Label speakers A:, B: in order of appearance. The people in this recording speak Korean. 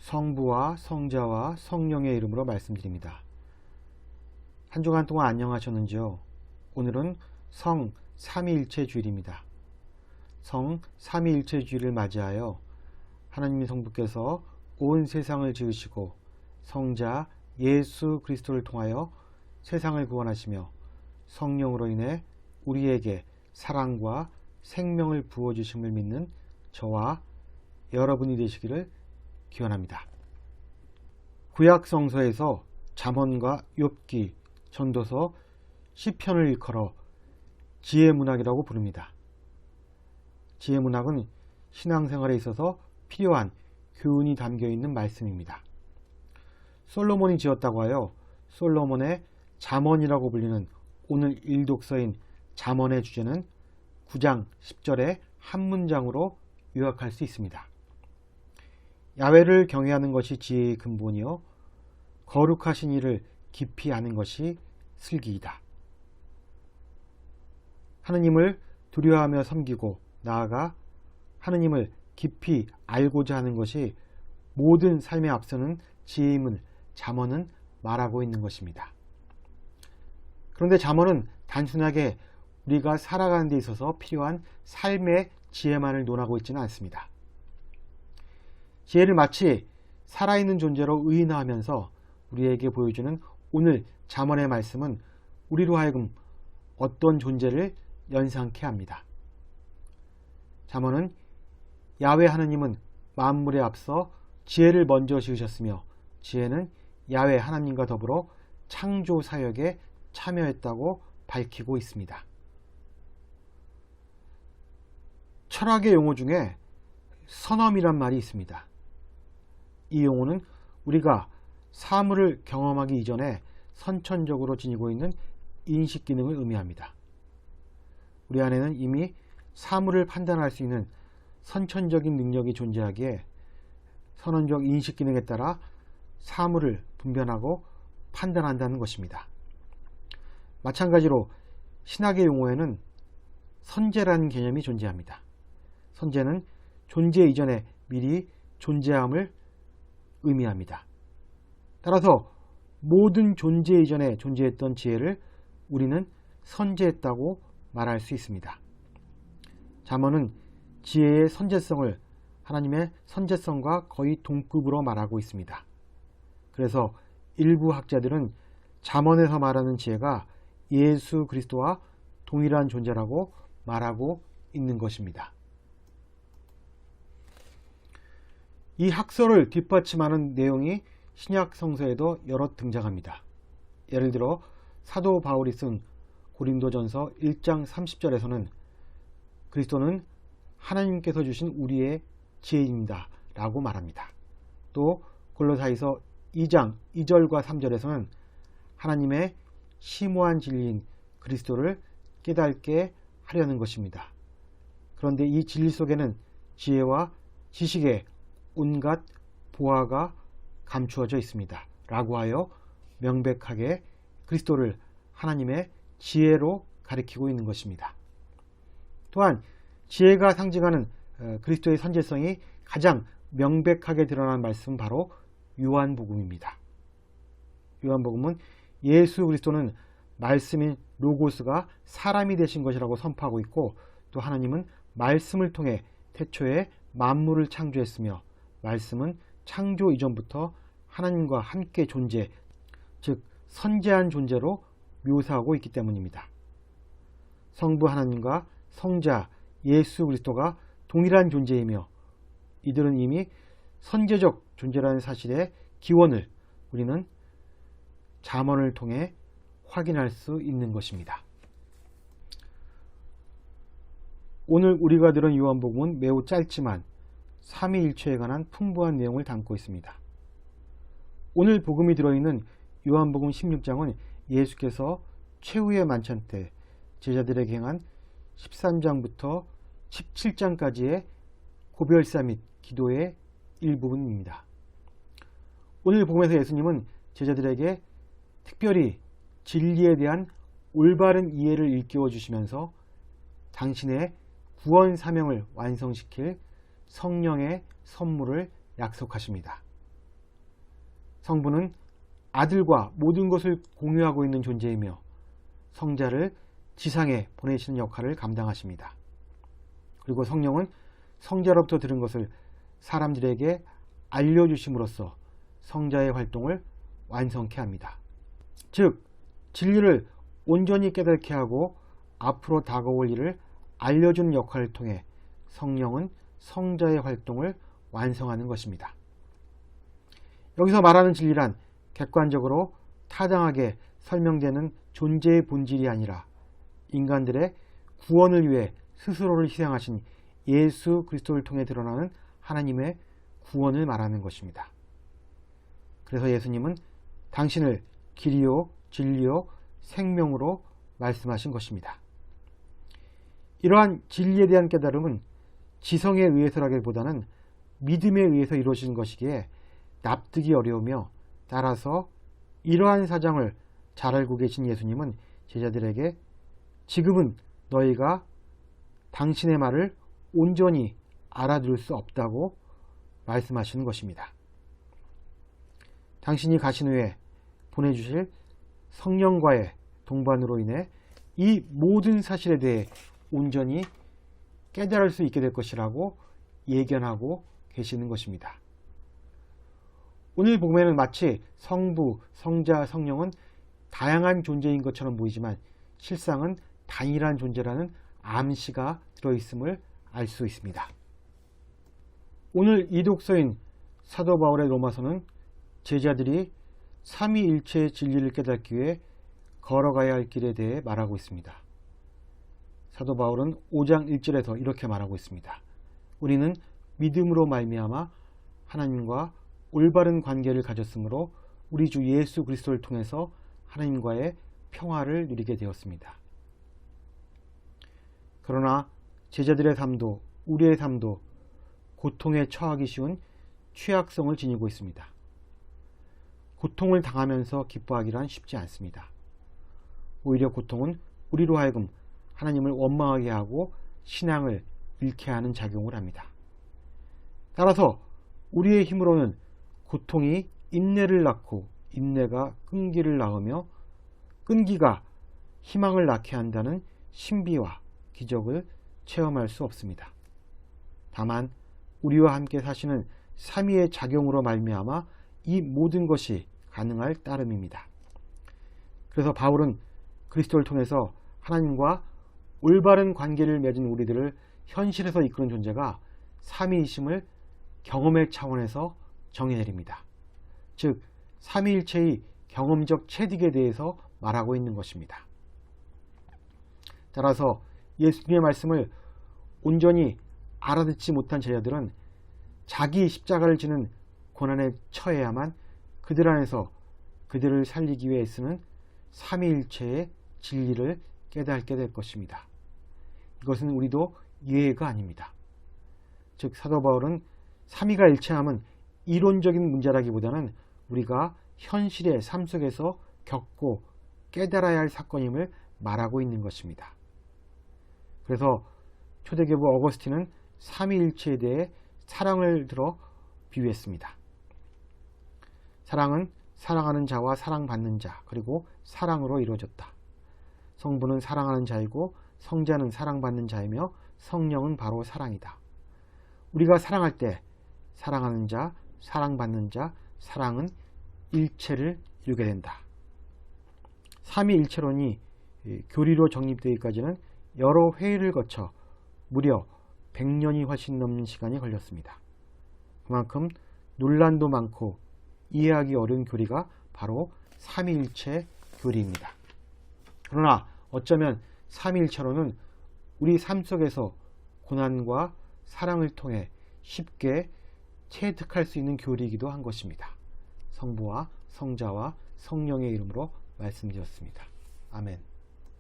A: 성부와 성자와 성령의 이름으로 말씀드립니다. 한 주간 동안 안녕하셨는지요? 오늘은 성 삼위일체 주일입니다. 성 삼위일체 주일을 맞이하여 하나님의 성부께서 온 세상을 지으시고 성자 예수 그리스도를 통하여 세상을 구원하시며 성령으로 인해 우리에게 사랑과 생명을 부어주심을 믿는 저와 여러분이 되시기를 기원합니다. 구약 성서에서 잠언과 욥기, 전도서, 시편을 일컬어 지혜문학이라고 부릅니다. 지혜문학은 신앙생활에 있어서 필요한 교훈이 담겨있는 말씀입니다. 솔로몬이 지었다고 하여 솔로몬의 잠언이라고 불리는 오늘 일독서인 잠언의 주제는 9장 10절의 한 문장으로 요약할 수 있습니다. 야훼를 경외하는 것이 지혜의 근본이요 거룩하신 이를 깊이 아는 것이 슬기이다. 하느님을 두려워하며 섬기고 나아가 하느님을 깊이 알고자 하는 것이 모든 삶에 앞서는 지혜임을 잠언은 말하고 있는 것입니다. 그런데 잠언은 단순하게 우리가 살아가는 데 있어서 필요한 삶의 지혜만을 논하고 있지는 않습니다. 지혜를 마치 살아있는 존재로 의인화하면서 우리에게 보여주는 오늘 잠언의 말씀은 우리로 하여금 어떤 존재를 연상케 합니다. 잠언은 야훼 하느님은 만물에 앞서 지혜를 먼저 지으셨으며 지혜는 야훼 하나님과 더불어 창조 사역에 참여했다고 밝히고 있습니다. 철학의 용어 중에 선엄이란 말이 있습니다. 이 용어는 우리가 사물을 경험하기 이전에 선천적으로 지니고 있는 인식 기능을 의미합니다. 우리 안에는 이미 사물을 판단할 수 있는 선천적인 능력이 존재하기에 선언적 인식 기능에 따라 사물을 분별하고 판단한다는 것입니다. 마찬가지로 신학의 용어에는 선재라는 개념이 존재합니다. 선재는 존재 이전에 미리 존재함을 의미합니다. 따라서 모든 존재 이전에 존재했던 지혜를 우리는 선재했다고 말할 수 있습니다. 잠언은 지혜의 선재성을 하나님의 선재성과 거의 동급으로 말하고 있습니다. 그래서 일부 학자들은 잠언에서 말하는 지혜가 예수 그리스도와 동일한 존재라고 말하고 있는 것입니다. 이 학설을 뒷받침하는 내용이 신약 성서에도 여러 등장합니다. 예를 들어 사도 바울이 쓴 고린도전서 1장 30절에서는 그리스도는 하나님께서 주신 우리의 지혜입니다 라고 말합니다. 또 골로사이서 2장 2절과 3절에서는 하나님의 심오한 진리인 그리스도를 깨닫게 하려는 것입니다. 그런데 이 진리 속에는 지혜와 지식의 온갖 보화가 감추어져 있습니다 라고 하여 명백하게 그리스도를 하나님의 지혜로 가리키고 있는 것입니다. 또한 지혜가 상징하는 그리스도의 선재성이 가장 명백하게 드러난 말씀은 바로 요한복음입니다. 요한복음은 예수 그리스도는 말씀인 로고스가 사람이 되신 것이라고 선포하고 있고 또 하나님은 말씀을 통해 태초에 만물을 창조했으며 말씀은 창조 이전부터 하나님과 함께 존재, 즉 선재한 존재로 묘사하고 있기 때문입니다. 성부 하나님과 성자 예수 그리스도가 동일한 존재이며 이들은 이미 선재적 존재라는 사실의 기원을 우리는 잠언을 통해 확인할 수 있는 것입니다. 오늘 우리가 들은 요한복음은 매우 짧지만 삼위일체에 관한 풍부한 내용을 담고 있습니다. 오늘 복음이 들어있는 요한복음 16장은 예수께서 최후의 만찬 때 제자들에게 행한 13장부터 17장까지의 고별사 및 기도의 일부분입니다. 오늘 복음에서 예수님은 제자들에게 특별히 진리에 대한 올바른 이해를 일깨워 주시면서 당신의 구원 사명을 완성시킬 성령의 선물을 약속하십니다. 성부는 아들과 모든 것을 공유하고 있는 존재이며 성자를 지상에 보내시는 역할을 감당하십니다. 그리고 성령은 성자로부터 들은 것을 사람들에게 알려주심으로써 성자의 활동을 완성케 합니다. 즉, 진리를 온전히 깨닫게 하고 앞으로 다가올 일을 알려주는 역할을 통해 성령은 성자의 활동을 완성하는 것입니다. 여기서 말하는 진리란 객관적으로 타당하게 설명되는 존재의 본질이 아니라 인간들의 구원을 위해 스스로를 희생하신 예수 그리스도를 통해 드러나는 하나님의 구원을 말하는 것입니다. 그래서 예수님은 당신을 길이요 진리요 생명으로 말씀하신 것입니다. 이러한 진리에 대한 깨달음은 지성에 의해서라기보다는 믿음에 의해서 이루어진 것이기에 납득이 어려우며, 따라서 이러한 사정을 잘 알고 계신 예수님은 제자들에게 지금은 너희가 당신의 말을 온전히 알아들을 수 없다고 말씀하시는 것입니다. 당신이 가신 후에 보내주실 성령과의 동반으로 인해 이 모든 사실에 대해 온전히 깨달을 수 있게 될 것이라고 예견하고 계시는 것입니다. 오늘 복음에는 마치 성부, 성자, 성령은 다양한 존재인 것처럼 보이지만 실상은 단일한 존재라는 암시가 들어있음을 알 수 있습니다. 오늘 이 독서인 사도 바울의 로마서는 제자들이 삼위일체의 진리를 깨닫기 위해 걸어가야 할 길에 대해 말하고 있습니다. 사도 바울은 5장 1절에서 이렇게 말하고 있습니다. 우리는 믿음으로 말미암아 하나님과 올바른 관계를 가졌으므로 우리 주 예수 그리스도를 통해서 하나님과의 평화를 누리게 되었습니다. 그러나 제자들의 삶도 우리의 삶도 고통에 처하기 쉬운 취약성을 지니고 있습니다. 고통을 당하면서 기뻐하기란 쉽지 않습니다. 오히려 고통은 우리로 하여금 하나님을 원망하게 하고 신앙을 잃게 하는 작용을 합니다. 따라서 우리의 힘으로는 고통이 인내를 낳고 인내가 끈기를 낳으며 끈기가 희망을 낳게 한다는 신비와 기적을 체험할 수 없습니다. 다만 우리와 함께 사시는 삼위의 작용으로 말미암아 이 모든 것이 가능할 따름입니다. 그래서 바울은 그리스도를 통해서 하나님과 올바른 관계를 맺은 우리들을 현실에서 이끄는 존재가 삼위이심을 경험의 차원에서 정의내립니다. 즉 삼위일체의 경험적 체득에 대해서 말하고 있는 것입니다. 따라서 예수님의 말씀을 온전히 알아듣지 못한 제자들은 자기 십자가를 지는 고난에 처해야만 그들 안에서 그들을 살리기 위해 쓰는 삼위일체의 진리를 깨닫게 될 것입니다. 이것은 우리도 예외가 아닙니다. 즉 사도 바울은 삼위가 일체함은 이론적인 문제라기보다는 우리가 현실의 삶 속에서 겪고 깨달아야 할 사건임을 말하고 있는 것입니다. 그래서 초대교부 어거스틴은 삼위일체에 대해 사랑을 들어 비유했습니다. 사랑은 사랑하는 자와 사랑받는 자 그리고 사랑으로 이루어졌다. 성부는 사랑하는 자이고 성자는 사랑받는 자이며 성령은 바로 사랑이다. 우리가 사랑할 때 사랑하는 자, 사랑받는 자, 사랑은 일체를 이루게 된다. 삼위일체론이 교리로 정립되기까지는 여러 회의를 거쳐 무려 100년이 훨씬 넘는 시간이 걸렸습니다. 그만큼 논란도 많고 이해하기 어려운 교리가 바로 삼위일체 교리입니다. 그러나 어쩌면 삼위일체론은 우리 삶 속에서 고난과 사랑을 통해 쉽게 체득할 수 있는 교리이기도 한 것입니다. 성부와 성자와 성령의 이름으로 말씀드렸습니다. 아멘.